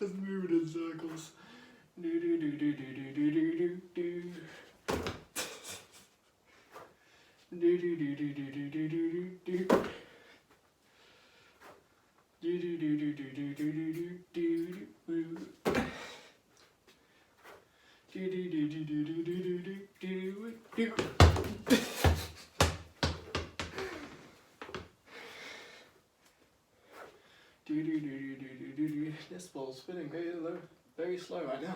Let's move it in circles. This ball's spinning very slow right now.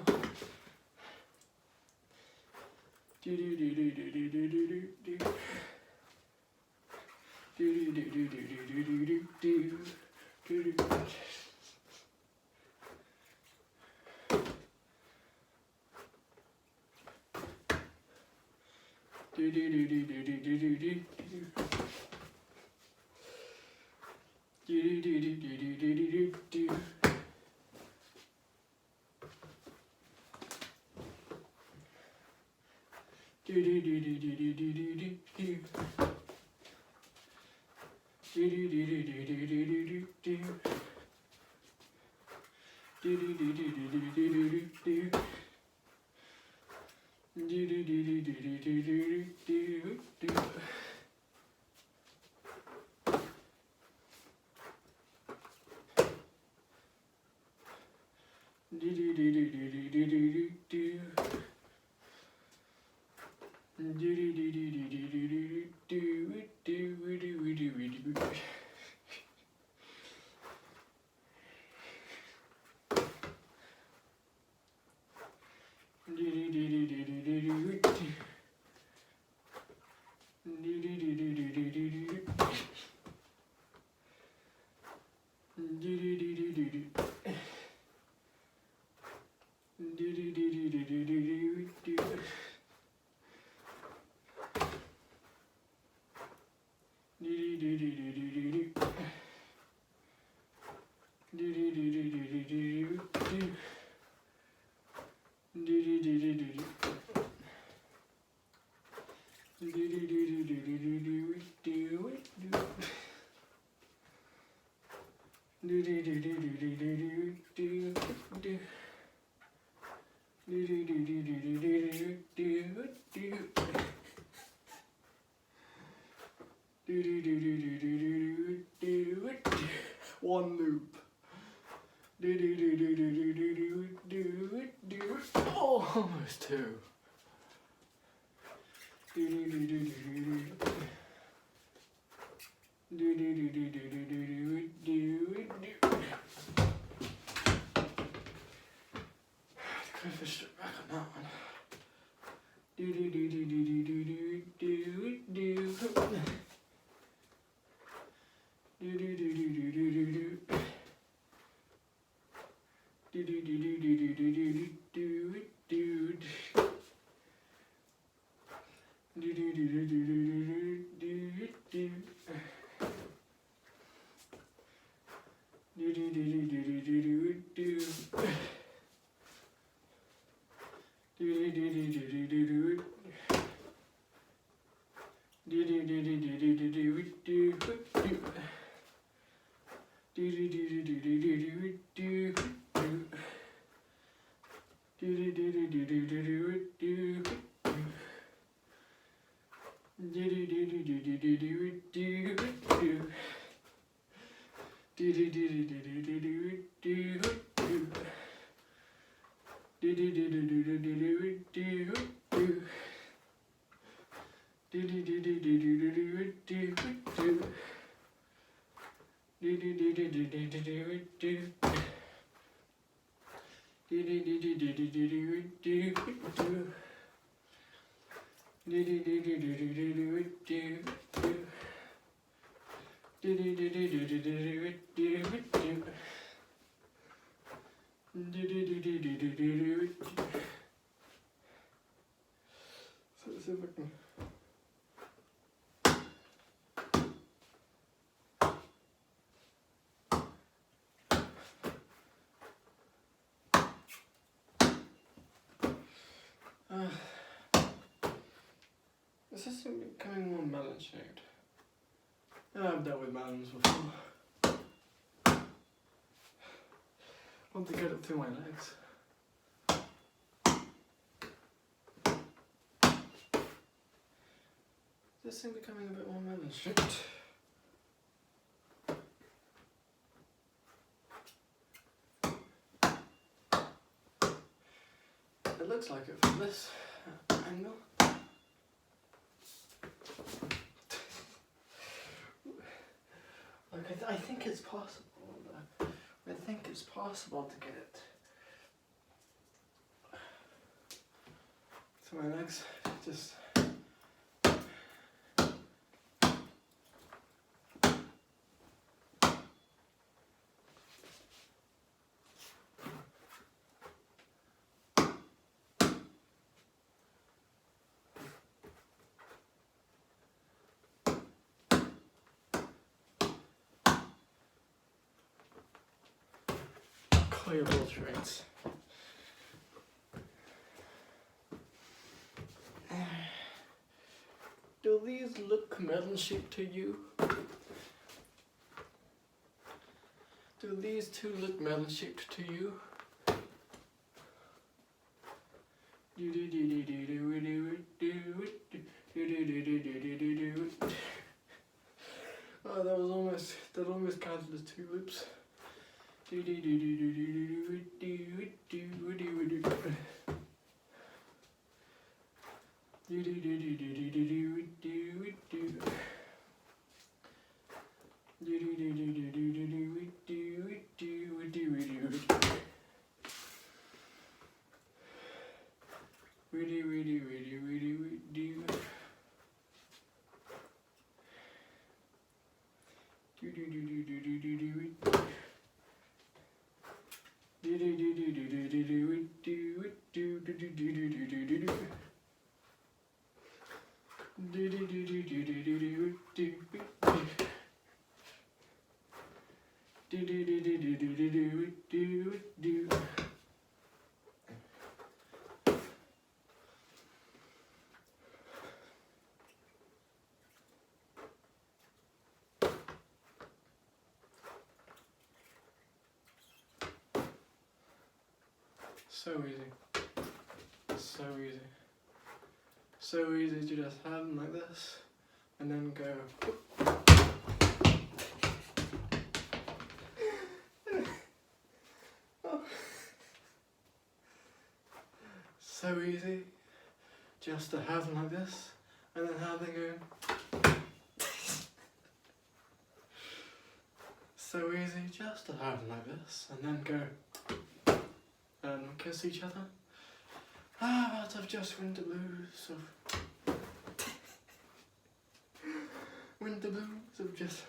almost 2. Go for straight back on that one. So let's see if I can. This is becoming more melon shaped. I've dealt with melons before. I want to get it through my legs. This thing becoming a bit more melon shaped. It looks like it from this angle. Like I think it's possible. I think it's possible to get it to my legs. Just clearable traits. Do these look melon shaped to you? Do these two look melon shaped to you? Oh, that almost counted as 2 loops. So easy. So easy. So easy to just have them like this and then go. So easy just to have them like this and then have them go. So easy just to have them like this and then go and kiss each other. But I've just winter blues of just